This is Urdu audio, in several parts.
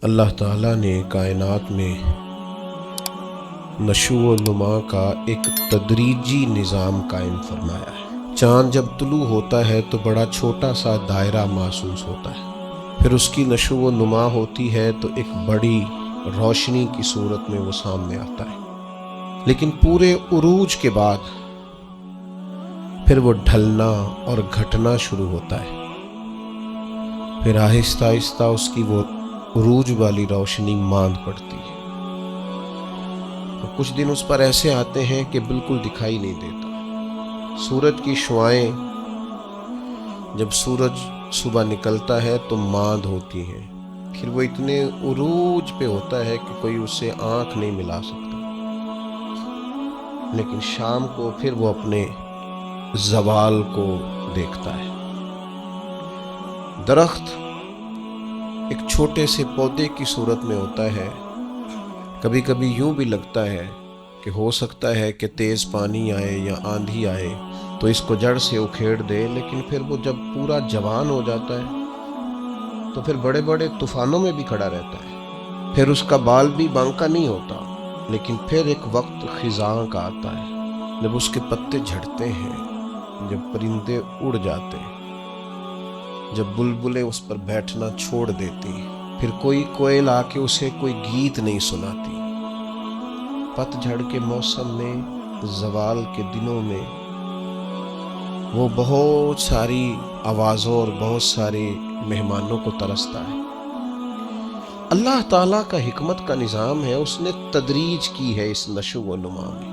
اللہ تعالیٰ نے کائنات میں نشو و نما کا ایک تدریجی نظام قائم فرمایا ہے۔ چاند جب طلوع ہوتا ہے تو بڑا چھوٹا سا دائرہ محسوس ہوتا ہے، پھر اس کی نشو و نما ہوتی ہے تو ایک بڑی روشنی کی صورت میں وہ سامنے آتا ہے، لیکن پورے عروج کے بعد پھر وہ ڈھلنا اور گھٹنا شروع ہوتا ہے، پھر آہستہ آہستہ اس کی وہ عروج والی روشنی ماند پڑتی ہے۔ اور کچھ دن اس پر ایسے آتے ہیں کہ بالکل دکھائی نہیں دیتا۔ سورج کی شعائیں جب سورج صبح نکلتا ہے تو ماند ہوتی ہیں، پھر وہ اتنے عروج پہ ہوتا ہے کہ کوئی اس سے آنکھ نہیں ملا سکتا، لیکن شام کو پھر وہ اپنے زوال کو دیکھتا ہے۔ درخت ایک چھوٹے سے پودے کی صورت میں ہوتا ہے، کبھی کبھی یوں بھی لگتا ہے کہ ہو سکتا ہے کہ تیز پانی آئے یا آندھی آئے تو اس کو جڑ سے اکھیڑ دے، لیکن پھر وہ جب پورا جوان ہو جاتا ہے تو پھر بڑے بڑے طوفانوں میں بھی کھڑا رہتا ہے، پھر اس کا بال بھی بانکا نہیں ہوتا، لیکن پھر ایک وقت خزاں کا آتا ہے جب اس کے پتے جھڑتے ہیں، جب پرندے اڑ جاتے ہیں، جب بلبلیں اس پر بیٹھنا چھوڑ دیتی، پھر کوئی کوئل آ کے اسے کوئی گیت نہیں سناتی۔ پت جھڑ کے موسم میں، زوال کے دنوں میں وہ بہت ساری آوازوں اور بہت سارے مہمانوں کو ترستا ہے۔ اللہ تعالیٰ کا حکمت کا نظام ہے، اس نے تدریج کی ہے اس نشو و نما میں۔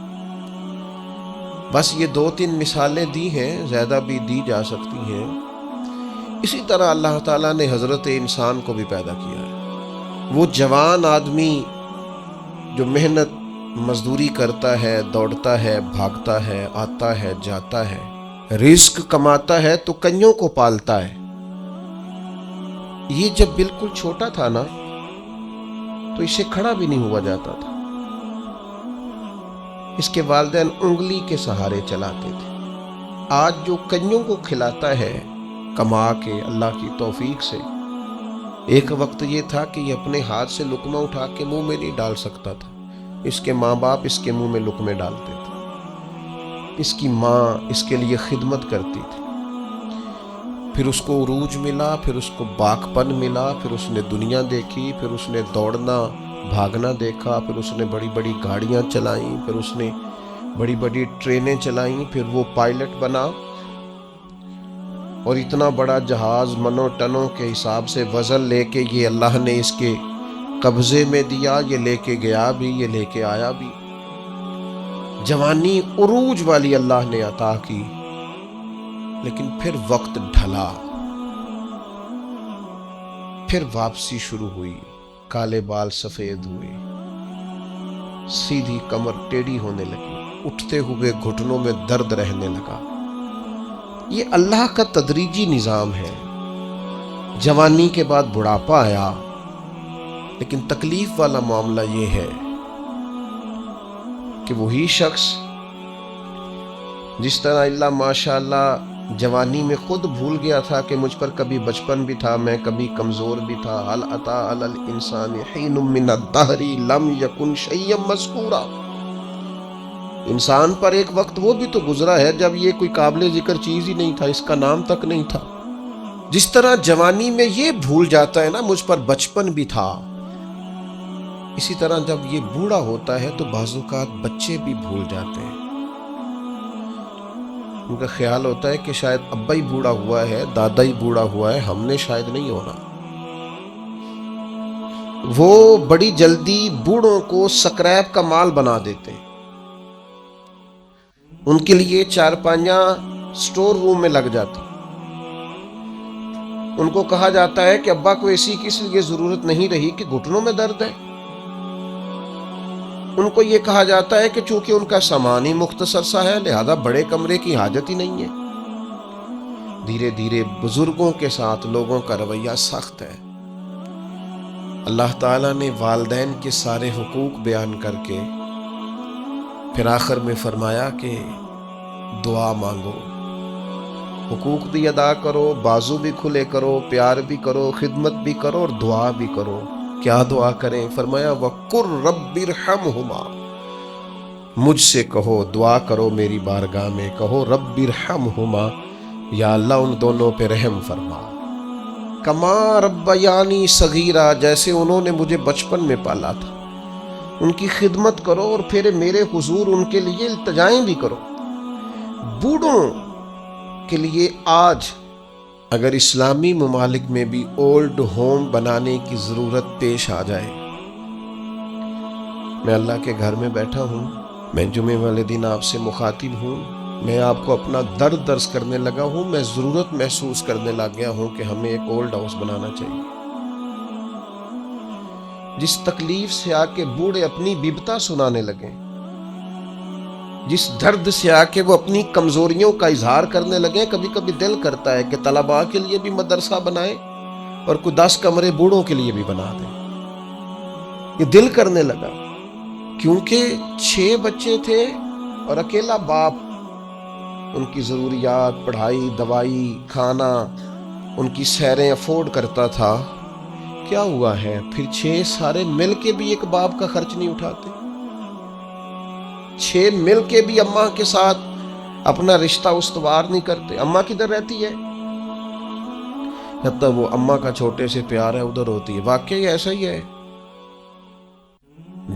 بس یہ 2-3 مثالیں دی ہیں، زیادہ بھی دی جا سکتی ہیں۔ اسی طرح اللہ تعالیٰ نے حضرت انسان کو بھی پیدا کیا ہے۔ وہ جوان آدمی جو محنت مزدوری کرتا ہے، دوڑتا ہے، بھاگتا ہے، آتا ہے، جاتا ہے، رزق کماتا ہے تو کنیوں کو پالتا ہے۔ یہ جب بالکل چھوٹا تھا نا تو اسے کھڑا بھی نہیں ہوا جاتا تھا، اس کے والدین انگلی کے سہارے چلاتے تھے۔ آج جو کنیوں کو کھلاتا ہے کما کے اللہ کی توفیق سے، ایک وقت یہ تھا کہ یہ اپنے ہاتھ سے لقمہ اٹھا کے منہ میں نہیں ڈال سکتا تھا، اس کے ماں باپ اس کے منہ میں لقمے ڈالتے تھے، اس کی ماں اس کے لیے خدمت کرتی تھی، پھر اس کو عروج ملا، پھر اس کو باکپن ملا، پھر اس نے دنیا دیکھی، پھر اس نے دوڑنا بھاگنا دیکھا، پھر اس نے بڑی بڑی گاڑیاں چلائیں، پھر اس نے بڑی بڑی ٹرینیں چلائیں، پھر وہ پائلٹ بنا اور اتنا بڑا جہاز منو ٹنوں کے حساب سے وزن لے کے یہ اللہ نے اس کے قبضے میں دیا، یہ لے کے گیا بھی، یہ لے کے آیا بھی۔ جوانی عروج والی اللہ نے عطا کی، لیکن پھر وقت ڈھلا، پھر واپسی شروع ہوئی، کالے بال سفید ہوئے، سیدھی کمر ٹیڑھی ہونے لگی، اٹھتے ہوئے گھٹنوں میں درد رہنے لگا۔ یہ اللہ کا تدریجی نظام ہے۔ جوانی کے بعد بڑھاپا آیا، لیکن تکلیف والا معاملہ یہ ہے کہ وہی شخص جس طرح اللہ ماشاءاللہ جوانی میں خود بھول گیا تھا کہ مجھ پر کبھی بچپن بھی تھا، میں کبھی کمزور بھی تھا، هل اتى على الانسان حين من الدهر لم يكن شيئا مذكورا، انسان پر ایک وقت وہ بھی تو گزرا ہے جب یہ کوئی قابل ذکر چیز ہی نہیں تھا، اس کا نام تک نہیں تھا۔ جس طرح جوانی میں یہ بھول جاتا ہے نا مجھ پر بچپن بھی تھا، اسی طرح جب یہ بوڑھا ہوتا ہے تو بعض اوقات بچے بھی بھول جاتے ہیں۔ ان کا خیال ہوتا ہے کہ شاید ابا ہی بوڑھا ہوا ہے، دادا ہی بوڑھا ہوا ہے، ہم نے شاید نہیں ہونا۔ وہ بڑی جلدی بوڑھوں کو سکریپ کا مال بنا دیتے ہیں، ان کے لیے چارپائیاں سٹور روم میں لگ جاتی، ان کو کہا جاتا ہے کہ ابا کو ایسی کس لیے ضرورت نہیں رہی کہ گھٹنوں میں درد ہے، ان کو یہ کہا جاتا ہے کہ چونکہ ان کا سامان ہی مختصر سا ہے لہذا بڑے کمرے کی حاجت ہی نہیں ہے۔ دھیرے دھیرے بزرگوں کے ساتھ لوگوں کا رویہ سخت ہے۔ اللہ تعالیٰ نے والدین کے سارے حقوق بیان کر کے پھر آخر میں فرمایا کہ دعا مانگو، حقوق بھی ادا کرو، بازو بھی کھلے کرو، پیار بھی کرو، خدمت بھی کرو اور دعا بھی کرو کیا دعا کریں؟ فرمایا وَقُلْ رَبِّ ارْحَمْهُمَا، مجھ سے کہو، دعا کرو میری بارگاہ میں، کہو رَبِّ ارْحَمْهُمَا، یا اللہ ان دونوں پہ رحم فرما، کما ربیانی صغیرہ، جیسے انہوں نے مجھے بچپن میں پالا تھا۔ ان کی خدمت کرو اور پھر میرے حضور ان کے لیے التجائیں بھی کرو۔ بوڑھوں کے لیے آج اگر اسلامی ممالک میں بھی اولڈ ہوم بنانے کی ضرورت پیش آ جائے، میں اللہ کے گھر میں بیٹھا ہوں، میں جمعے والے دن آپ سے مخاطب ہوں، میں آپ کو اپنا درد درس کرنے لگا ہوں، میں ضرورت محسوس کرنے لگ گیا ہوں کہ ہمیں ایک اولڈ ہاؤس بنانا چاہیے۔ جس تکلیف سے آ کے بوڑھے اپنی بیبتا سنانے لگیں، جس درد سے آ کے وہ اپنی کمزوریوں کا اظہار کرنے لگیں، کبھی کبھی دل کرتا ہے کہ طلباء کے لیے بھی مدرسہ بنائیں اور کوئی 10 کمرے بوڑھوں کے لیے بھی بنا دیں۔ یہ دل کرنے لگا، کیونکہ 6 بچے تھے اور اکیلا باپ ان کی ضروریات، پڑھائی، دوائی، کھانا، ان کی سیریں افورڈ کرتا تھا۔ کیا ہوا ہے پھر 6 سارے مل کے بھی ایک باپ کا خرچ نہیں اٹھاتے؟ 6 مل کے بھی اماں کے ساتھ اپنا رشتہ استوار نہیں کرتے؟ اماں کدھر رہتی ہے؟ حتیٰ وہ اماں کا چھوٹے سے پیار ہے ادھر ہوتی ہے۔ واقعی ایسا ہی ہے؟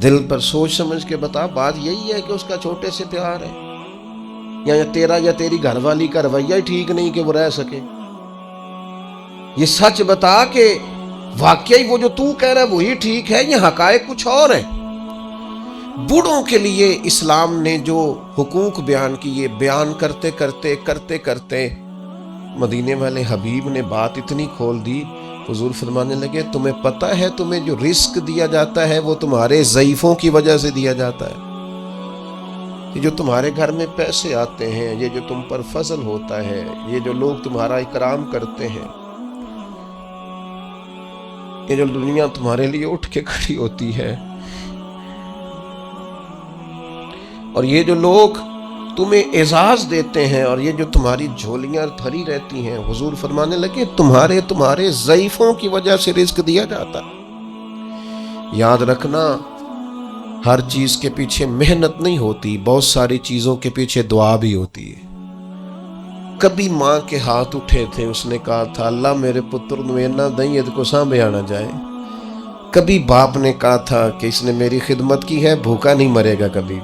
دل پر سوچ سمجھ کے بتا، بات یہی ہے کہ اس کا چھوٹے سے پیار ہے، یا تیرا یا تیری گھر والی کا رویہ ہی ٹھیک نہیں کہ وہ رہ سکے؟ یہ سچ بتا کہ واقعی وہ جو تو کہہ رہا ہے وہی ٹھیک ہے، یہ حقائق کچھ اور ہے؟ بوڑھوں کے لیے اسلام نے جو حقوق بیان کیے، بیان کرتے کرتے مدینے والے حبیب نے بات اتنی کھول دی، حضور فرمانے لگے تمہیں پتہ ہے تمہیں جو رزق دیا جاتا ہے وہ تمہارے ضعیفوں کی وجہ سے دیا جاتا ہے۔ یہ جو تمہارے گھر میں پیسے آتے ہیں، یہ جو تم پر فضل ہوتا ہے، یہ جو لوگ تمہارا اکرام کرتے ہیں، یہ جو دنیا تمہارے لیے اٹھ کے کھڑی ہوتی ہے، اور یہ جو لوگ تمہیں اعزاز دیتے ہیں، اور یہ جو تمہاری جھولیاں بھری رہتی ہیں، حضور فرمانے لگے تمہارے ضعیفوں کی وجہ سے رزق دیا جاتا ہے۔ یاد رکھنا، ہر چیز کے پیچھے محنت نہیں ہوتی، بہت ساری چیزوں کے پیچھے دعا بھی ہوتی ہے۔ کبھی ماں کے ہاتھ اٹھے تھے، اس نے کہا تھا اللہ میرے پتر نو اینا دیں یہ کو سانبھے آنا جائے۔ کبھی باپ نے کہا تھا کہ اس نے میری خدمت کی ہے، بھوکا نہیں مرے گا کبھی۔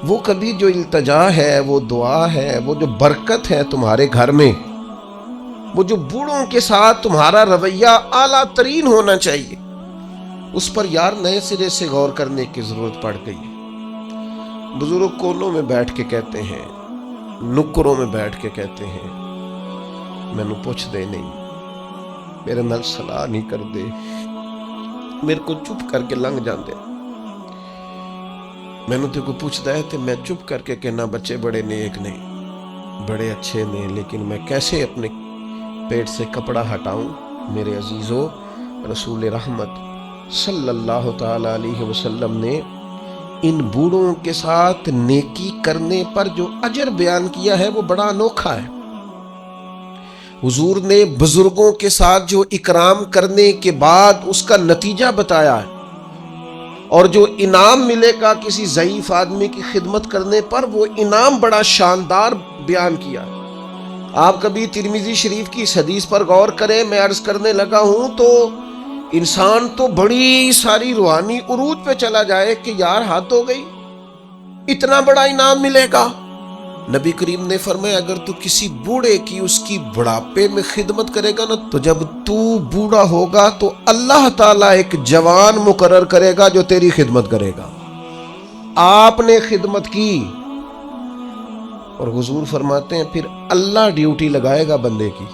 وہ کبھی جو التجا ہے، وہ دعا ہے، وہ جو برکت ہے تمہارے گھر میں، وہ جو بوڑھوں کے ساتھ تمہارا رویہ اعلیٰ ترین ہونا چاہیے، اس پر یار نئے سرے سے غور کرنے کی ضرورت پڑ گئی ہے۔ بزرگ کونوں میں بیٹھ کے کہتے ہیں، نکروں میں بیٹھ کے کہتے ہیں مینوں پوچھ دے نہیں، میرے نال صلاح نہیں کر دے، میرے کو چپ کر کے لنگ جاندے، مینوں تے کو پوچھدا ہے تے میں چپ کر کے کہنا بچے بڑے نیک نے، بڑے اچھے نے، لیکن میں کیسے اپنے پیٹ سے کپڑا ہٹاؤں؟ میرے عزیزو، رسول رحمت صلی اللہ تعالی علیہ وسلم نے ان بوڑھوں کے ساتھ نیکی کرنے پر جو اجر بیان کیا ہے وہ بڑا انوکھا ہے۔ حضور نے بزرگوں کے ساتھ جو اکرام کرنے کے بعد اس کا نتیجہ بتایا ہے، اور جو انعام ملے گا کسی ضعیف آدمی کی خدمت کرنے پر، وہ انعام بڑا شاندار بیان کیا ہے۔ آپ کبھی ترمذی شریف کی اس حدیث پر غور کریں، میں عرض کرنے لگا ہوں تو انسان تو بڑی ساری روحانی عروج پہ چلا جائے کہ یار حد ہو گئی، اتنا بڑا انعام ملے گا۔ نبی کریم نے فرمایا اگر تو کسی بوڑھے کی اس کی بڑھاپے میں خدمت کرے گا نا، تو جب تو بوڑھا ہوگا تو اللہ تعالیٰ ایک جوان مقرر کرے گا جو تیری خدمت کرے گا۔ آپ نے خدمت کی، اور حضور فرماتے ہیں پھر اللہ ڈیوٹی لگائے گا بندے کی۔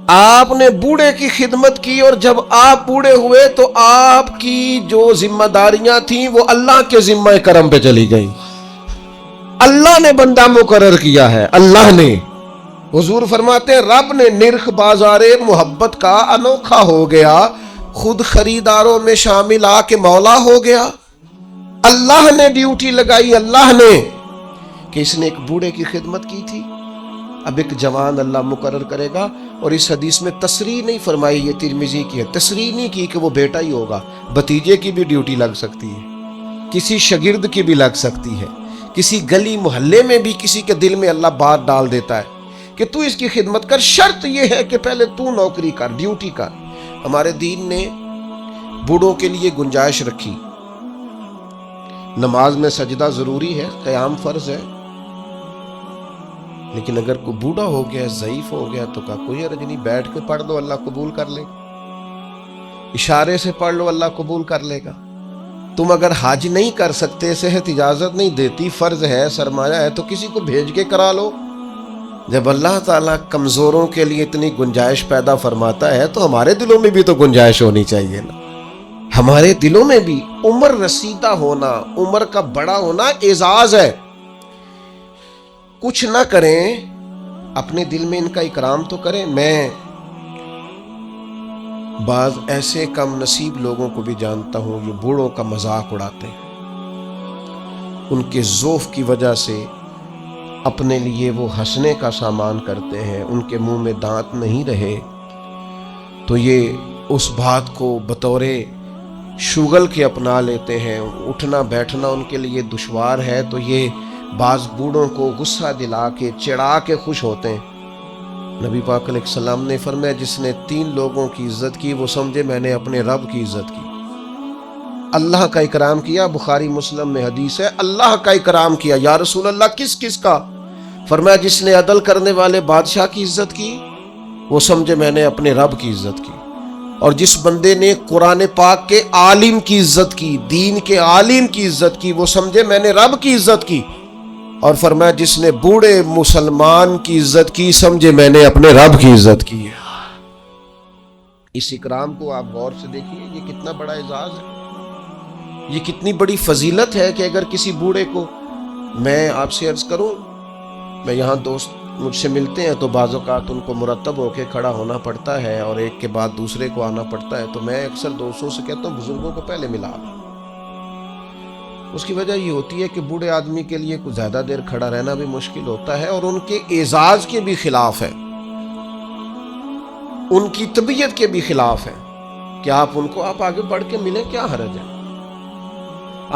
آپ نے بوڑھے کی خدمت کی، اور جب آپ بوڑھے ہوئے تو آپ کی جو ذمہ داریاں تھیں وہ اللہ کے ذمہ کرم پہ چلی گئیں۔ اللہ نے بندہ مقرر کیا ہے، اللہ نے۔ حضور فرماتے ہیں رب نے نرخ بازار محبت کا انوکھا ہو گیا، خود خریداروں میں شامل آ کے مولا ہو گیا۔ اللہ نے ڈیوٹی لگائی، اللہ نے، کہ اس نے ایک بوڑھے کی خدمت کی تھی، اب ایک جوان اللہ مقرر کرے گا، اور اس حدیث میں تصریح نہیں فرمائی، یہ ترمذی کی ہے، تصریح نہیں کی کہ وہ بیٹا ہی ہوگا، بھتیجے کی بھی ڈیوٹی لگ سکتی ہے، کسی شاگرد کی بھی لگ سکتی ہے، کسی گلی محلے میں بھی کسی کے دل میں اللہ بات ڈال دیتا ہے کہ تو اس کی خدمت کر، شرط یہ ہے کہ پہلے تو نوکری کر، ڈیوٹی کر۔ ہمارے دین نے بوڑھوں کے لیے گنجائش رکھی، نماز میں سجدہ ضروری ہے، قیام فرض ہے، لیکن اگر کوئی بوڑھا ہو گیا، ضعیف ہو گیا تو کہا کوئی حرج نہیں، بیٹھ کے پڑھ لو، اللہ قبول کر لے گا، اشارے سے پڑھ لو، اللہ قبول کر لے گا۔ تم اگر حج نہیں کر سکتے، صحت اجازت نہیں دیتی، فرض ہے، سرمایہ ہے، تو کسی کو بھیج کے کرا لو۔ جب اللہ تعالیٰ کمزوروں کے لیے اتنی گنجائش پیدا فرماتا ہے تو ہمارے دلوں میں بھی تو گنجائش ہونی چاہیے نا۔ ہمارے دلوں میں بھی عمر رسیدہ ہونا، عمر کا بڑا ہونا اعزاز ہے۔ کچھ نہ کریں، اپنے دل میں ان کا اکرام تو کریں۔ میں بعض ایسے کم نصیب لوگوں کو بھی جانتا ہوں جو بوڑھوں کا مذاق اڑاتے ہیں، ان کے ذوف کی وجہ سے اپنے لیے وہ ہنسنے کا سامان کرتے ہیں، ان کے منہ میں دانت نہیں رہے تو یہ اس بات کو بطور شغل کے اپنا لیتے ہیں، اٹھنا بیٹھنا ان کے لیے دشوار ہے، تو یہ بعض بوڑھوں کو غصہ دلا کے چڑھا کے خوش ہوتے ہیں۔ نبی پاک علیہ السلام نے فرمایا جس نے 3 لوگوں کی عزت کی وہ سمجھے میں نے اپنے رب کی عزت کی۔ اللہ کا اکرام کیا، بخاری مسلم میں حدیث ہے، اللہ کا اکرام کیا۔ یا رسول اللہ کس کس کا؟ فرمایا جس نے عدل کرنے والے بادشاہ کی عزت کی وہ سمجھے میں نے اپنے رب کی عزت کی، اور جس بندے نے قرآن پاک کے عالم کی عزت کی، دین کے عالم کی عزت کی، وہ سمجھے میں نے رب کی عزت کی، اور فرمایا جس نے بوڑھے مسلمان کی عزت کی سمجھے میں نے اپنے رب کی عزت کی۔ اس اکرام کو آپ غور سے دیکھیے، یہ کتنا بڑا اعزاز ہے، یہ کتنی بڑی فضیلت ہے کہ اگر کسی بوڑھے کو، میں آپ سے عرض کروں، میں یہاں دوست مجھ سے ملتے ہیں تو بعض اوقات ان کو مرتب ہو کے کھڑا ہونا پڑتا ہے اور ایک کے بعد دوسرے کو آنا پڑتا ہے، تو میں اکثر دوستوں سے کہتا ہوں بزرگوں کو پہلے ملا لو۔ اس کی وجہ یہ ہوتی ہے کہ بوڑھے آدمی کے لیے کچھ زیادہ دیر کھڑا رہنا بھی مشکل ہوتا ہے، اور ان کے اعزاز کے بھی خلاف ہے، ان کی طبیعت کے بھی خلاف ہے کہ آپ ان کو آپ آگے بڑھ کے ملیں، کیا حرج ہے؟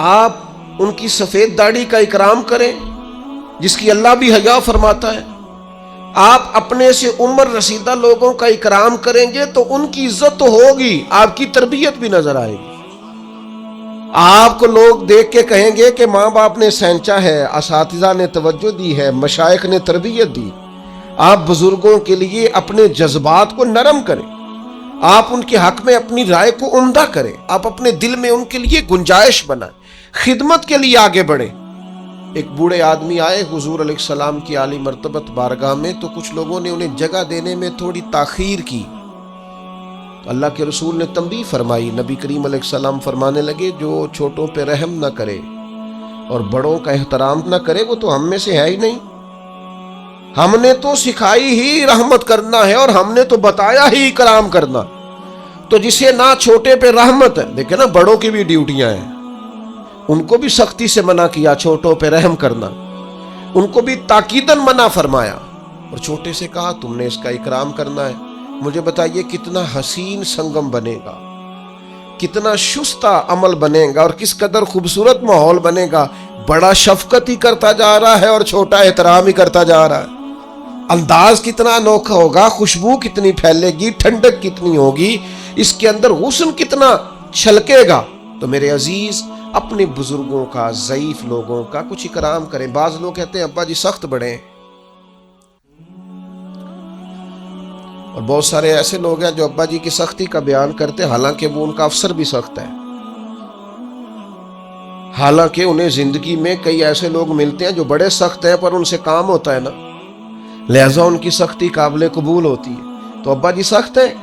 آپ ان کی سفید داڑھی کا اکرام کریں جس کی اللہ بھی حیا فرماتا ہے۔ آپ اپنے سے عمر رسیدہ لوگوں کا اکرام کریں گے تو ان کی عزت تو ہوگی، آپ کی تربیت بھی نظر آئے گی۔ آپ کو لوگ دیکھ کے کہیں گے کہ ماں باپ نے سینچا ہے، اساتذہ نے توجہ دی ہے، مشائخ نے تربیت دی۔ آپ بزرگوں کے لیے اپنے جذبات کو نرم کریں، آپ ان کے حق میں اپنی رائے کو عمدہ کریں، آپ اپنے دل میں ان کے لیے گنجائش بنائیں، خدمت کے لیے آگے بڑھیں۔ ایک بوڑھے آدمی آئے حضور علیہ السلام کی عالی مرتبت بارگاہ میں، تو کچھ لوگوں نے انہیں جگہ دینے میں تھوڑی تاخیر کی، تو اللہ کے رسول نے تنبیہ فرمائی۔ نبی کریم علیہ السلام فرمانے لگے جو چھوٹوں پہ رحم نہ کرے اور بڑوں کا احترام نہ کرے وہ تو ہم میں سے ہے ہی نہیں۔ ہم نے تو سکھائی ہی رحمت کرنا ہے اور ہم نے تو بتایا ہی اکرام کرنا، تو جسے نہ چھوٹے پہ رحمت ہے، دیکھیں نا بڑوں کی بھی ڈیوٹیاں ہیں، ان کو بھی سختی سے منع کیا چھوٹوں پہ رحم کرنا، ان کو بھی تاکیداً منع فرمایا، اور چھوٹے سے کہا تم نے اس کا اکرام کرنا ہے۔ مجھے بتائیے کتنا حسین سنگم بنے گا، کتنا شستہ عمل بنے گا، اور کس قدر خوبصورت ماحول بنے گا۔ بڑا شفقت ہی کرتا جا رہا ہے اور چھوٹا احترام ہی کرتا جا رہا ہے۔ انداز کتنا انوکھا ہوگا، خوشبو کتنی پھیلے گی، ٹھنڈک کتنی ہوگی، اس کے اندر حسن کتنا چھلکے گا۔ تو میرے عزیز اپنے بزرگوں کا، ضعیف لوگوں کا کچھ اکرام کریں۔ بعض لوگ کہتے ہیں ابا جی سخت بڑے ہیں، اور بہت سارے ایسے لوگ ہیں جو ابا جی کی سختی کا بیان کرتے ہیں، حالانکہ وہ ان کا افسر بھی سخت ہے، حالانکہ انہیں زندگی میں کئی ایسے لوگ ملتے ہیں جو بڑے سخت ہیں پر ان سے کام ہوتا ہے نا، لہذا ان کی سختی قابل قبول ہوتی ہے۔ تو ابا جی سخت ہیں،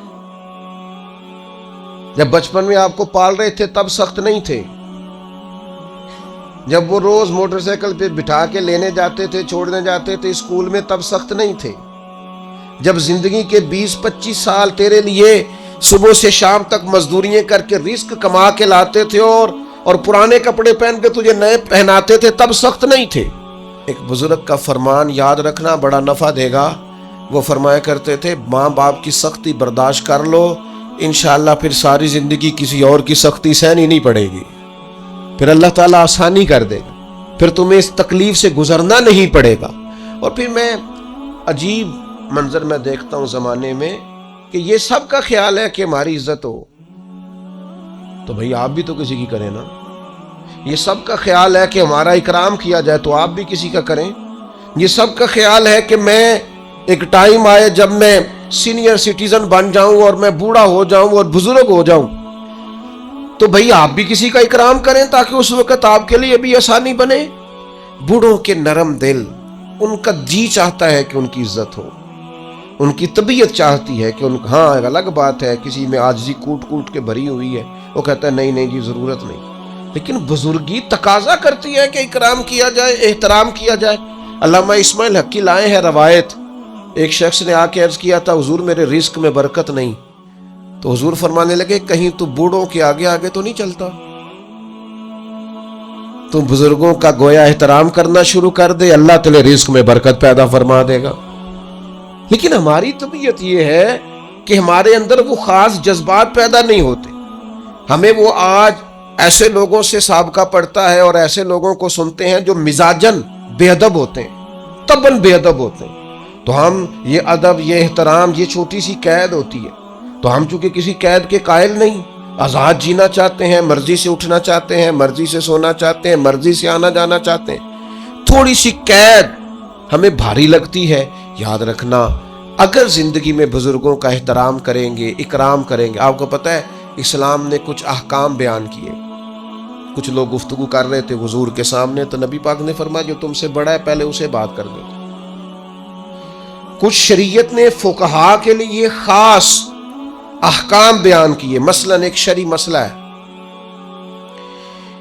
جب بچپن میں آپ کو پال رہے تھے تب سخت نہیں تھے، جب وہ روز موٹر سائیکل پہ بٹھا کے لینے جاتے تھے، چھوڑنے جاتے تھے اسکول میں، تب سخت نہیں تھے، جب زندگی کے 20-25 سال تیرے لیے صبح سے شام تک مزدوریاں کر کے رزق کما کے لاتے تھے اور پرانے کپڑے پہن کے تجھے نئے پہناتے تھے، تب سخت نہیں تھے۔ ایک بزرگ کا فرمان یاد رکھنا بڑا نفع دے گا. وہ فرمایا کرتے تھے ماں باپ کی سختی برداشت کر لو، انشاءاللہ پھر ساری زندگی کسی اور کی سختی سہنی نہیں پڑے گی، پھر اللہ تعالیٰ آسانی کر دے گا، پھر تمہیں اس تکلیف سے گزرنا نہیں پڑے گا. اور پھر میں عجیب منظر میں دیکھتا ہوں زمانے میں کہ یہ سب کا خیال ہے کہ ہماری عزت ہو، تو بھئی آپ بھی تو کسی کی کریں نا. یہ سب کا خیال ہے کہ ہمارا اکرام کیا جائے تو آپ بھی کسی کا کریں. یہ سب کا خیال ہے کہ میں ایک ٹائم آئے جب میں سینئر سٹیزن بن جاؤں اور میں بوڑھا ہو جاؤں اور بزرگ ہو جاؤں تو بھئی آپ بھی کسی کا اکرام کریں تاکہ اس وقت آپ کے لیے بھی آسانی بنے. بوڑھوں کے نرم دل، ان کا جی چاہتا ہے کہ ان کی عزت ہو، ان کی طبیعت چاہتی ہے کہ ہاں ایک الگ بات ہے کسی میں عاجزی کوٹ کوٹ کے بھری ہوئی ہے، وہ کہتا ہے نہیں جی ضرورت نہیں. لیکن بزرگی تقاضا کرتی ہے کہ اکرام کیا جائے، احترام کیا جائے. علامہ اسماعیل حقی لائے ہیں روایت، ایک شخص نے آ کے عرض کیا تھا حضور میرے رزق میں برکت نہیں، تو حضور فرمانے لگے کہیں تو بوڑھوں کے آگے آگے تو نہیں چلتا، تو بزرگوں کا گویا احترام کرنا شروع کر دے، اللہ تیرے رزق میں برکت پیدا فرما دے گا. لیکن ہماری طبیعت یہ ہے کہ ہمارے اندر وہ خاص جذبات پیدا نہیں ہوتے. ہمیں وہ آج ایسے لوگوں سے سابقہ پڑتا ہے اور ایسے لوگوں کو سنتے ہیں جو مزاجن بے ادب ہوتے ہیں، طبعاً بے ادب ہوتے ہیں، تو ہم یہ ادب، یہ احترام، یہ چھوٹی سی قید ہوتی ہے، تو ہم چونکہ کسی قید کے قائل نہیں، آزاد جینا چاہتے ہیں، مرضی سے اٹھنا چاہتے ہیں، مرضی سے سونا چاہتے ہیں، مرضی سے آنا جانا چاہتے ہیں. تھوڑی سی قید ہمیں بھاری لگتی ہے. یاد رکھنا اگر زندگی میں بزرگوں کا احترام کریں گے، اکرام کریں گے، آپ کو پتہ ہے اسلام نے کچھ احکام بیان کیے. کچھ لوگ گفتگو کر رہے تھے حضور کے سامنے تو نبی پاک نے فرمایا جو تم سے بڑا ہے پہلے اسے بات کر دو. کچھ شریعت نے فقہا کے لیے خاص احکام بیان کیے. مثلا ایک شرعی مسئلہ ہے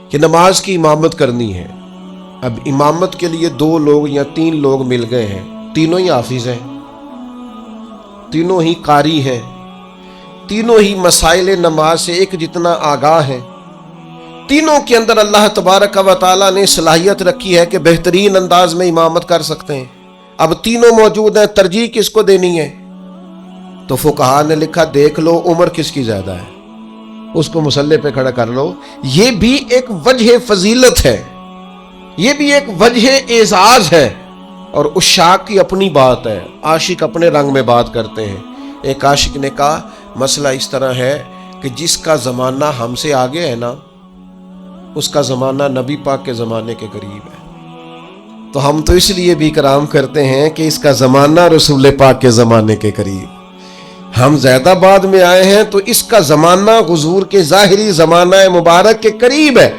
کہ نماز کی امامت کرنی ہے. اب امامت کے لیے 2 لوگ یا 3 لوگ مل گئے ہیں، تینوں ہی حافظ ہیں، تینوں ہی قاری ہیں، تینوں ہی مسائل نماز سے ایک جتنا آگاہ ہیں، تینوں کے اندر اللہ تبارک و تعالیٰ نے صلاحیت رکھی ہے کہ بہترین انداز میں امامت کر سکتے ہیں. اب تینوں موجود ہیں، ترجیح کس کو دینی ہے؟ تو فقہا نے لکھا دیکھ لو عمر کس کی زیادہ ہے، اس کو مصلی پہ کھڑا کر لو. یہ بھی ایک وجہ فضیلت ہے، یہ بھی ایک وجہ اعزاز ہے. اور عشاق کی اپنی بات ہے، عاشق اپنے رنگ میں بات کرتے ہیں. ایک عاشق نے کہا مسئلہ اس طرح ہے کہ جس کا زمانہ ہم سے آگے ہے نا اس کا زمانہ نبی پاک کے زمانے کے قریب ہے، تو ہم تو اس لیے بھی اکرام کرتے ہیں کہ اس کا زمانہ رسول پاک کے زمانے کے قریب. ہم زیادہ بعد میں آئے ہیں تو اس کا زمانہ حضور کے ظاہری زمانہ مبارک کے قریب ہے،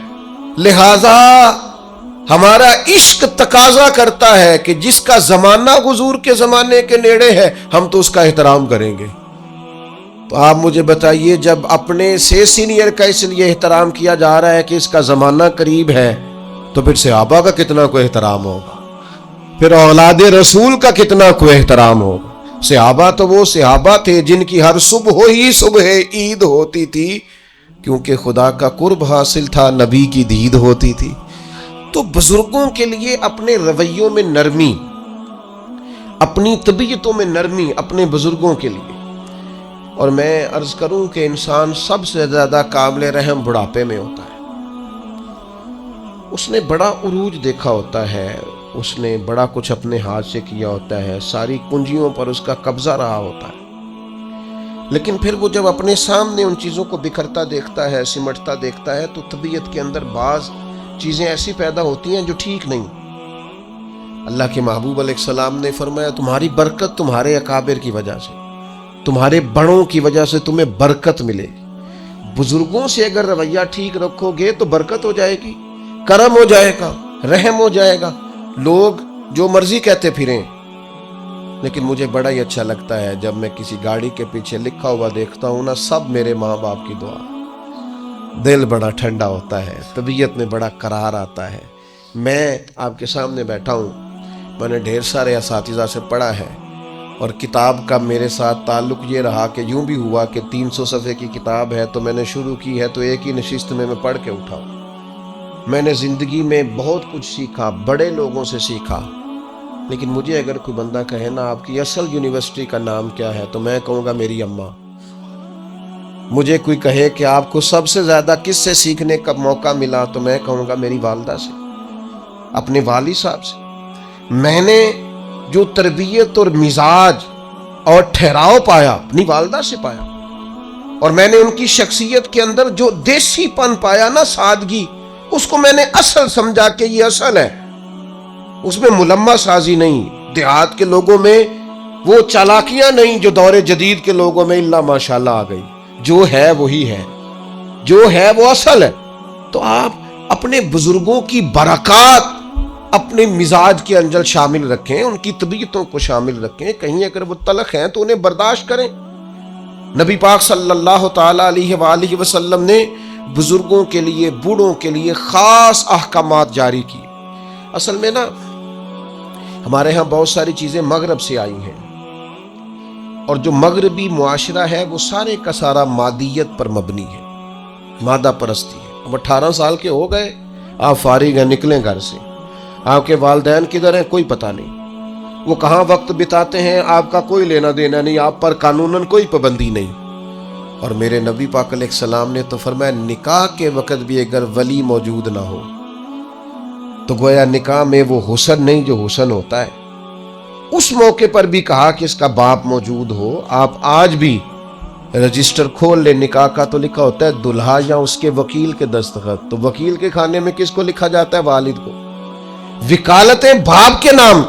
لہذا ہمارا عشق تقاضا کرتا ہے کہ جس کا زمانہ حضور کے زمانے کے نیڑے ہے ہم تو اس کا احترام کریں گے. تو آپ مجھے بتائیے جب اپنے سے سینئر کا اس لیے احترام کیا جا رہا ہے کہ اس کا زمانہ قریب ہے تو پھر صحابہ کا کتنا کوئی احترام ہوگا، پھر اولاد رسول کا کتنا کوئی احترام ہوگا. صحابہ تو وہ صحابہ تھے جن کی ہر صبح ہی صبح عید ہوتی تھی کیونکہ خدا کا قرب حاصل تھا، نبی کی دید ہوتی تھی. تو بزرگوں کے لیے اپنے رویوں میں نرمی، اپنی طبیعتوں میں نرمی اپنے بزرگوں کے لیے. اور میں عرض کروں کہ انسان سب سے زیادہ قابل رحم بڑھاپے میں ہوتا ہے. اس نے بڑا عروج دیکھا ہوتا ہے، اس نے بڑا کچھ اپنے ہاتھ سے کیا ہوتا ہے، ساری کنجیوں پر اس کا قبضہ رہا ہوتا ہے، لیکن پھر وہ جب اپنے سامنے ان چیزوں کو بکھرتا دیکھتا ہے، سمٹتا دیکھتا ہے تو طبیعت کے اندر بعض چیزیں ایسی پیدا ہوتی ہیں جو ٹھیک نہیں. اللہ کے محبوب علیہ السلام نے فرمایا تمہاری برکت تمہارے اکابر کی وجہ سے، تمہارے بڑوں کی وجہ سے تمہیں برکت ملے گی. بزرگوں سے اگر رویہ ٹھیک رکھو گے تو برکت ہو جائے گی، کرم ہو جائے گا، رحم ہو جائے گا. لوگ جو مرضی کہتے پھریں، لیکن مجھے بڑا ہی اچھا لگتا ہے جب میں کسی گاڑی کے پیچھے لکھا ہوا دیکھتا ہوں نا سب میرے ماں باپ کی دعا، دل بڑا ٹھنڈا ہوتا ہے، طبیعت میں بڑا قرار آتا ہے. میں آپ کے سامنے بیٹھا ہوں، میں نے ڈھیر سارے اساتذہ سے پڑھا ہے اور کتاب کا میرے ساتھ تعلق یہ رہا کہ یوں بھی ہوا کہ 300 صفحے کی کتاب ہے تو میں نے شروع کی ہے تو ایک ہی نشست میں پڑھ کے اٹھا ہوں. میں نے زندگی میں بہت کچھ سیکھا، بڑے لوگوں سے سیکھا، لیکن مجھے اگر کوئی بندہ کہے نا آپ کی اصل یونیورسٹی کا نام کیا ہے، تو میں کہوں گا میری اماں۔ مجھے کوئی کہے کہ آپ کو سب سے زیادہ کس سے سیکھنے کا موقع ملا، تو میں کہوں گا میری والدہ سے، اپنے والد صاحب سے۔ میں نے جو تربیت اور مزاج اور ٹھہراؤ پایا اپنی والدہ سے پایا، اور میں نے ان کی شخصیت کے اندر جو دیسی پن پایا نا، سادگی، اس کو میں نے اصل سمجھا کہ یہ اصل ہے، اس میں ملمہ سازی نہیں۔ دیہات کے لوگوں میں وہ چالاکیاں نہیں جو دور جدید کے لوگوں میں اللہ ماشاءاللہ آ گئی۔ جو ہے وہی ہے، جو ہے وہ اصل ہے۔ تو آپ اپنے بزرگوں کی برکات اپنے مزاج کے اندر شامل رکھیں، ان کی طبیعتوں کو شامل رکھیں، کہیں اگر وہ تلخ ہیں تو انہیں برداشت کریں۔ نبی پاک صلی اللہ تعالی علیہ وآلہ وسلم نے بزرگوں کے لیے، بوڑھوں کے لیے خاص احکامات جاری کی۔ اصل میں نا ہمارے ہاں بہت ساری چیزیں مغرب سے آئی ہیں، اور جو مغربی معاشرہ ہے وہ سارے کا سارا مادیت پر مبنی ہے، مادہ پرستی ہے۔ اب 18 سال کے ہو گئے، آپ فارغ ہیں، نکلیں گھر سے، آپ کے والدین کدھر ہیں کوئی پتہ نہیں، وہ کہاں وقت بتاتے ہیں آپ کا کوئی لینا دینا نہیں، آپ پر قانوناً کوئی پابندی نہیں۔ اور میرے نبی پاک علیہ السلام نے تو فرمایا نکاح کے وقت بھی اگر ولی موجود نہ ہو تو گویا نکاح میں وہ حسن نہیں جو حسن ہوتا ہے۔ اس موقع پر بھی کہا کہ اس کا باپ موجود ہو۔ آپ آج بھی رجسٹر کھول لے نکاح کا تو لکھا ہوتا ہے دلہا یا اس کے وکیل کے دستخط، تو وکیل کے کھانے میں کس کو لکھا جاتا ہے؟ والد کو۔ وکالتیں باپ کے نام۔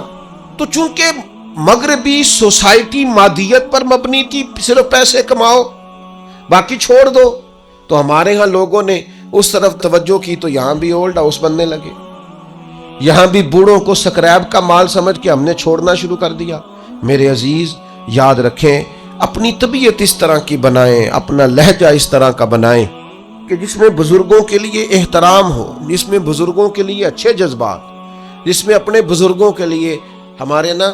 تو چونکہ مغربی سوسائٹی مادیت پر مبنی تھی، صرف پیسے کماؤ باقی چھوڑ دو، تو ہمارے ہاں لوگوں نے اس طرف توجہ کی تو یہاں بھی اولڈ ہاؤس بننے لگے، یہاں بھی بوڑھوں کو سکریب کا مال سمجھ کے ہم نے چھوڑنا شروع کر دیا۔ میرے عزیز یاد رکھیں، اپنی طبیعت اس طرح کی بنائیں، اپنا لہجہ اس طرح کا بنائیں کہ جس میں بزرگوں کے لیے احترام ہو، جس میں بزرگوں کے لیے اچھے جذبات، جس میں اپنے بزرگوں کے لیے ہمارے نا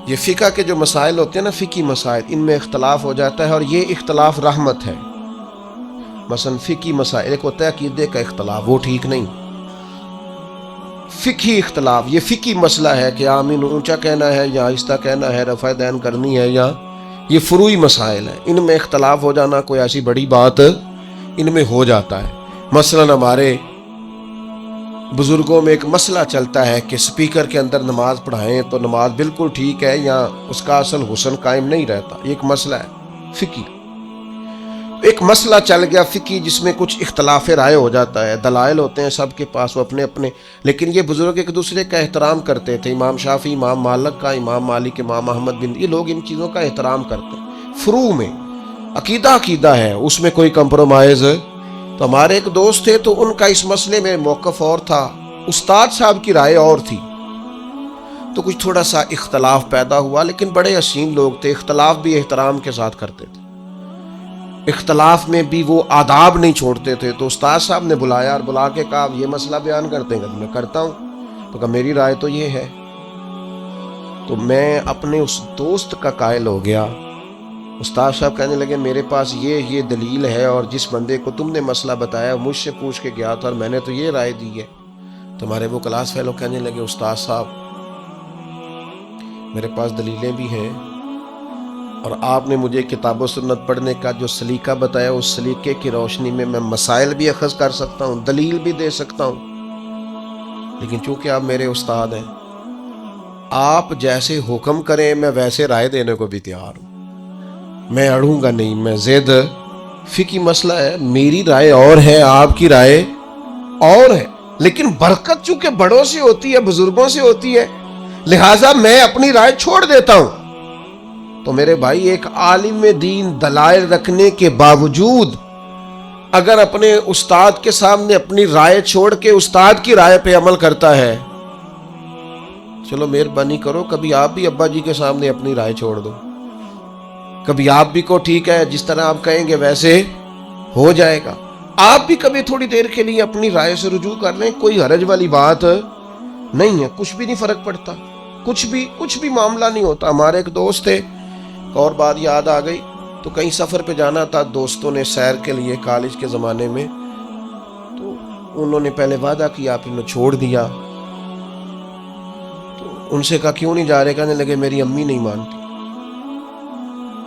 یہ فقہ کے جو مسائل ہوتے ہیں نا، فقہی مسائل، ان میں اختلاف ہو جاتا ہے، اور یہ اختلاف رحمت ہے۔ مثلا فقہی مسائل، ایک ہوتا ہے عقیدے کا اختلاف، وہ ٹھیک نہیں۔ فقہی اختلاف، یہ فقہی مسئلہ ہے کہ آمین اونچا کہنا ہے یا آہستہ کہنا ہے، رفع دین کرنی ہے، یا یہ فروعی مسائل ہیں، ان میں اختلاف ہو جانا کوئی ایسی بڑی بات ان میں ہو جاتا ہے۔ مثلا ہمارے بزرگوں میں ایک مسئلہ چلتا ہے کہ سپیکر کے اندر نماز پڑھائیں تو نماز بالکل ٹھیک ہے یا اس کا اصل حسن قائم نہیں رہتا، یہ ایک مسئلہ ہے فقہی۔ ایک مسئلہ چل گیا فقہی جس میں کچھ اختلاف رائے ہو جاتا ہے، دلائل ہوتے ہیں سب کے پاس، وہ اپنے اپنے، لیکن یہ بزرگ ایک دوسرے کا احترام کرتے تھے۔ امام شافعی، امام مالک کا، امام مالک، امام احمد بن، یہ لوگ ان چیزوں کا احترام کرتے ہیں۔ فروع میں عقیدہ عقیدہ ہے، اس میں کوئی کمپرومائز۔ تو ہمارے ایک دوست تھے تو ان کا اس مسئلے میں موقف اور تھا، استاد صاحب کی رائے اور تھی، تو کچھ تھوڑا سا اختلاف پیدا ہوا، لیکن بڑے حسین لوگ تھے، اختلاف بھی احترام کے ساتھ کرتے تھے، اختلاف میں بھی وہ آداب نہیں چھوڑتے تھے۔ تو استاد صاحب نے بلایا اور بلا کے کہا یہ مسئلہ بیان کرتے ہیں، میں کرتا ہوں، تو کہا میری رائے تو یہ ہے۔ تو میں اپنے اس دوست کا قائل ہو گیا۔ استاد صاحب کہنے لگے میرے پاس یہ دلیل ہے، اور جس بندے کو تم نے مسئلہ بتایا مجھ سے پوچھ کے گیا تھا اور میں نے تو یہ رائے دی ہے۔ تو ہمارے وہ کلاس فیلو کہنے لگے استاد صاحب میرے پاس دلیلیں بھی ہیں، اور آپ نے مجھے کتاب و سنت پڑھنے کا جو سلیقہ بتایا، اس سلیقے کی روشنی میں میں مسائل بھی اخذ کر سکتا ہوں، دلیل بھی دے سکتا ہوں، لیکن چونکہ آپ میرے استاد ہیں، آپ جیسے حکم کریں میں ویسے رائے دینے کو بھی تیار ہوں، میں اڑوں گا نہیں، میں زید فقہی مسئلہ ہے، میری رائے اور ہے، آپ کی رائے اور ہے، لیکن برکت چونکہ بڑوں سے ہوتی ہے، بزرگوں سے ہوتی ہے، لہٰذا میں اپنی رائے چھوڑ دیتا ہوں۔ تو میرے بھائی، ایک عالم دین دلائل رکھنے کے باوجود اگر اپنے استاد کے سامنے اپنی رائے چھوڑ کے استاد کی رائے پہ عمل کرتا ہے، چلو مہربانی کرو کبھی آپ بھی ابا جی کے سامنے اپنی رائے چھوڑ دو، کبھی آپ بھی کو ٹھیک ہے جس طرح آپ کہیں گے ویسے ہو جائے گا، آپ بھی کبھی تھوڑی دیر کے لیے اپنی رائے سے رجوع کر لیں، کوئی حرج والی بات نہیں ہے، کچھ بھی نہیں فرق پڑتا، کچھ بھی معاملہ نہیں ہوتا۔ ہمارے ایک دوست تھے، اور بات یاد آ گئی، تو کہیں سفر پہ جانا تھا، دوستوں نے سیر کے لیے کالج کے زمانے میں، تو انہوں نے پہلے وعدہ کیا، آپ نے چھوڑ دیا. تو ان سے کہا کیوں نہیں جا رہے؟ کہنے لگے میری امی نہیں مانتی.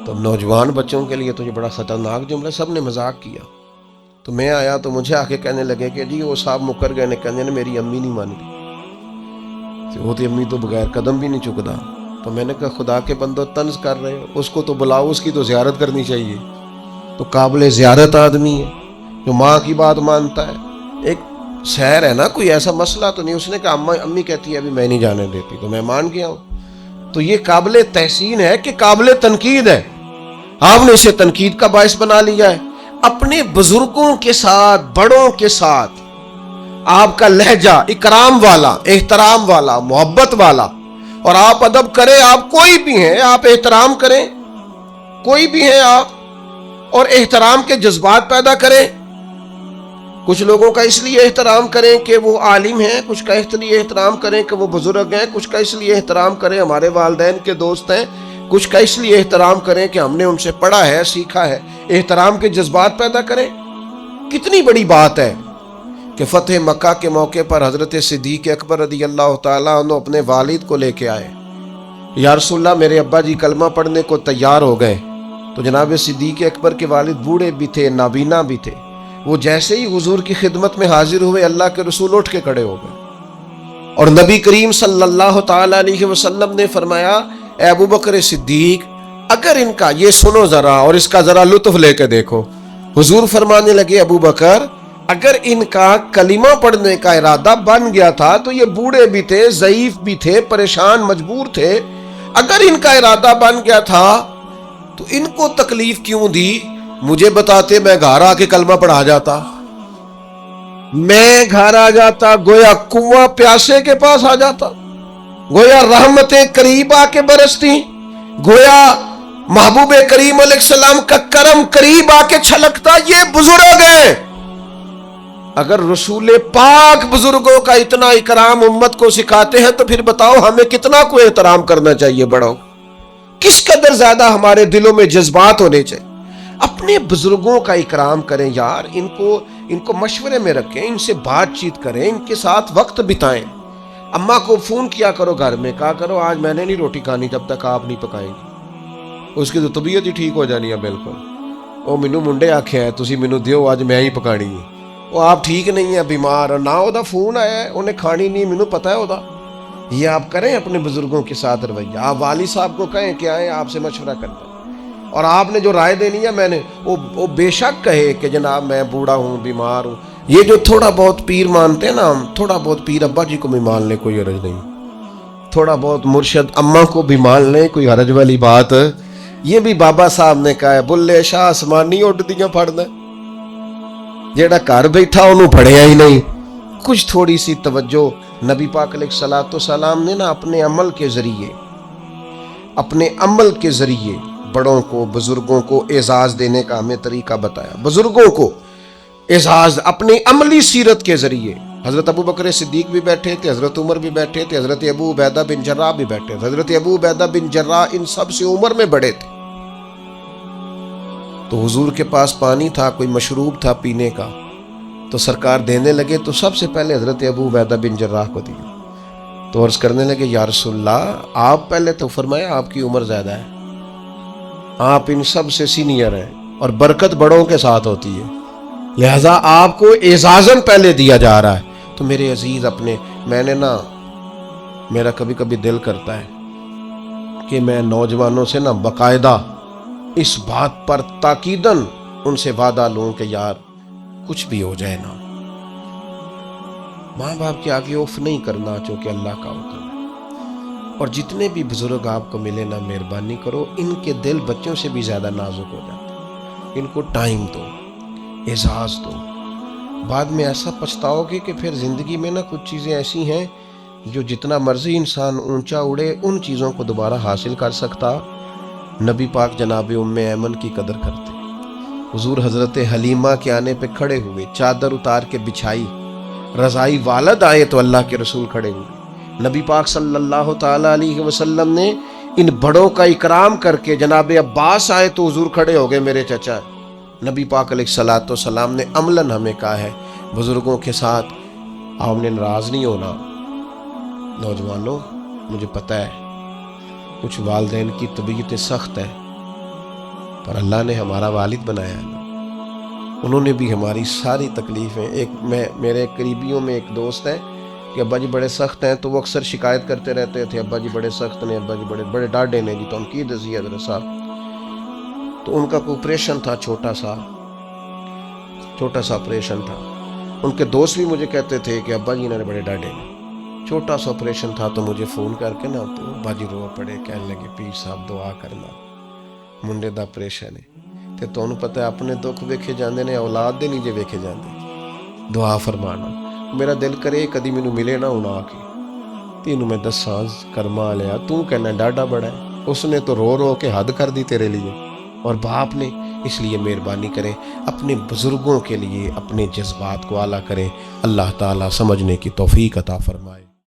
تو نوجوان بچوں کے لیے تو یہ بڑا خطرناک جملہ. سب نے مذاق کیا. تو میں آیا تو مجھے آ کے کہنے لگے کہ جی وہ صاحب مکر گئے، کہنے میری امی نہیں مانتی. وہ تو امی تو بغیر قدم بھی نہیں چکتا. تو میں نے کہا خدا کے بندو طنز کر رہے ہو، اس کو تو بلاؤ، اس کی تو زیارت کرنی چاہیے. تو قابل زیارت آدمی ہے جو ماں کی بات مانتا ہے. ایک سیر ہے نا، کوئی ایسا مسئلہ تو نہیں. اس نے کہا امی کہتی ہے ابھی میں نہیں جانے دیتی، تو میں مان گیا ہوں. تو یہ قابل تحسین ہے کہ قابل تنقید ہے. آپ نے اسے تنقید کا باعث بنا لیا ہے. اپنے بزرگوں کے ساتھ، بڑوں کے ساتھ آپ کا لہجہ اکرام والا، احترام والا، محبت والا، اور آپ ادب کریں. آپ کوئی بھی ہیں، آپ احترام کریں، کوئی بھی ہیں آپ، اور احترام کے جذبات پیدا کریں. کچھ لوگوں کا اس لیے احترام کریں کہ وہ عالم ہیں، کچھ کا اس لیے احترام کریں کہ وہ بزرگ ہیں، کچھ کا اس لیے احترام کریں ہمارے والدین کے دوست ہیں، کچھ کا اس لیے احترام کریں کہ ہم نے ان سے پڑھا ہے، سیکھا ہے. احترام کے جذبات پیدا کریں. کتنی بڑی بات ہے کہ فتح مکہ کے موقع پر حضرت صدیق اکبر رضی اللہ تعالیٰ عنہ اپنے والد کو لے کے آئے. یا رسول اللہ میرے ابا جی کلمہ پڑھنے کو تیار ہو گئے. تو جناب صدیق اکبر کے والد بوڑھے بھی تھے، نابینا بھی تھے. وہ جیسے ہی حضور کی خدمت میں حاضر ہوئے، اللہ کے رسول اٹھ کے کھڑے ہو گئے اور نبی کریم صلی اللہ تعالی علیہ وسلم نے فرمایا اے ابو بکر صدیق، اگر ان کا یہ سنو ذرا اور اس کا ذرا لطف لے کے دیکھو. حضور فرمانے لگے ابو بکر اگر ان کا کلمہ پڑھنے کا ارادہ بن گیا تھا تو یہ بوڑھے بھی تھے، ضعیف بھی تھے، پریشان مجبور تھے. اگر ان کا ارادہ بن گیا تھا تو ان کو تکلیف کیوں دی؟ مجھے بتاتے میں گھر آ کے کلمہ پڑھا جاتا. میں گھر آ جاتا، گویا کنواں پیاسے کے پاس آ جاتا، گویا رحمتیں قریب آ کے برستی، گویا محبوب کریم علیہ السلام کا کرم قریب آ کے چھلکتا. یہ بزرگ ہیں. اگر رسول پاک بزرگوں کا اتنا اکرام امت کو سکھاتے ہیں تو پھر بتاؤ ہمیں کتنا کو احترام کرنا چاہیے بڑوں. کس قدر زیادہ ہمارے دلوں میں جذبات ہونے چاہیے. اپنے بزرگوں کا اکرام کریں یار. ان کو مشورے میں رکھیں، ان سے بات چیت کریں، ان کے ساتھ وقت بتائیں. اماں کو فون کیا کرو گھر میں، کہا کرو آج میں نے نہیں روٹی کھانی جب تک آپ نہیں پکائیں گی. اس کی تو طبیعت ہی ٹھیک ہو جانی ہے بالکل. وہ مینو منڈے آکھیا ہے تسی مینو دیو آج میں ہی پکانی ہے. وہ آپ ٹھیک نہیں ہے، بیمار نہ ہوتا فون آیا ہے انہیں کھانی نہیں، مینو پتہ ہے ہوتا. یہ آپ کریں اپنے بزرگوں کے ساتھ رویہ. آپ والد صاحب کو کہیں کہ آئیں آپ سے مشورہ کرتے ہیں، اور آپ نے جو رائے دینی ہے میں نے وہ بے شک کہے کہ جناب میں بوڑھا ہوں، بیمار ہوں. یہ جو تھوڑا بہت پیر مانتے ہیں نا ہم، تھوڑا بہت پیر ابا جی کو بھی مان لیں کوئی حرج نہیں، تھوڑا بہت مرشد اماں کو بھی مان لیں کوئی حرج والی بات. یہ بھی بابا صاحب نے کہا ہے بلے شاہ آسمانی اڈ دیاں پھڑنا، جیڑا گھر بیٹھا انہوں پڑھیا ہی نہیں. کچھ تھوڑی سی توجہ. نبی پاک علیہ الصلوۃ والسلام نے نا اپنے عمل کے ذریعے بڑوں کو، بزرگوں کو اعزاز دینے کا ہمیں طریقہ بتایا. بزرگوں کو اعزاز اپنی عملی سیرت کے ذریعے. حضرت ابو بکر صدیق بھی بیٹھے تھے، حضرت عمر بھی بیٹھے تھے، حضرت ابو عبیدہ بن جراح بھی بیٹھے تھے. حضرت ابو عبیدہ بن جراح ان سب سے عمر میں بڑے تھے. تو حضور کے پاس پانی تھا، کوئی مشروب تھا پینے کا، تو سرکار دینے لگے تو سب سے پہلے حضرت ابو عبیدہ بن جراح کو دیا. تو عرض کرنے لگے یا رسول اللہ آپ پہلے تو فرمایا آپ کی عمر زیادہ ہے، آپ ان سب سے سینئر ہیں اور برکت بڑوں کے ساتھ ہوتی ہے، لہذا آپ کو اعزازاً پہلے دیا جا رہا ہے. تو میرے عزیز میں نے نا میرا کبھی کبھی دل کرتا ہے کہ میں نوجوانوں سے نا باقاعدہ اس بات پر تاکیداً ان سے وعدہ لوں کہ یار کچھ بھی ہو جائے نا، ماں باپ کے آگے اوف نہیں کرنا چونکہ اللہ کا حکم ہے. اور جتنے بھی بزرگ آپ کو ملے نا مہربانی کرو، ان کے دل بچوں سے بھی زیادہ نازک ہو جاتے ہیں. ان کو ٹائم دو، اعزاز دو. بعد میں ایسا پچھتاؤ گے کہ پھر زندگی میں نا کچھ چیزیں ایسی ہیں جو جتنا مرضی انسان اونچا اڑے ان چیزوں کو دوبارہ حاصل کر سکتا. نبی پاک جناب ام ایمن کی قدر کرتے. حضور حضرت حلیمہ کے آنے پہ کھڑے ہوئے، چادر اتار کے بچھائی، رضائی والد آئے تو اللہ کے رسول کھڑے ہوئے. نبی پاک صلی اللہ تعالی علیہ وسلم نے ان بڑوں کا اکرام کر کے، جناب عباس آئے تو حضور کھڑے ہو گئے میرے چچا. نبی پاک علیہ الصلوۃ والسلام نے عملاً ہمیں کہا ہے بزرگوں کے ساتھ آپ نے ناراض نہیں ہونا۔ نوجوانوں، مجھے پتہ ہے کچھ والدین کی طبیعتیں سخت ہیں، پر اللہ نے ہمارا والد بنایا ہے نا، انہوں نے بھی ہماری ساری تکلیفیں میرے قریبیوں میں ایک دوست ہے کہ ابا جی بڑے سخت ہیں، تو وہ اکثر شکایت کرتے رہتے تھے ابا جی بڑے سخت نے، ابا جی بڑے بڑے ڈاڈے نے جی، تو ان کی دسی حضرت صاحب، تو ان کا کوئی آپریشن تھا، چھوٹا سا آپریشن تھا۔ ان کے دوست بھی مجھے کہتے تھے کہ ابا جی انہوں نے بڑے ڈاڈے نے، چھوٹا سا آپریشن تھا، تو مجھے فون کر کے نا تو ابا جی رو پڑے، کہنے لگے پیر صاحب دعا کرنا، منڈے دا آپریشن ہے تے تانوں پتہ ہے اپنے دکھ ویکھے جاندے نے، اولاد دے نہیں جے ویکھے جاندے، دعا فرمانا۔ میرا دل کرے کدی مینوں ملے نا ہن آ کے، تینوں میں دساں کرما لیا، تو کہنا ڈاڈا بڑا ہے، اس نے تو رو رو کے حد کر دی تیرے لیے، اور باپ نے، اس لیے مہربانی کریں اپنے بزرگوں کے لیے اپنے جذبات کو اعلیٰ کریں، اللہ تعالیٰ سمجھنے کی توفیق عطا فرمائے۔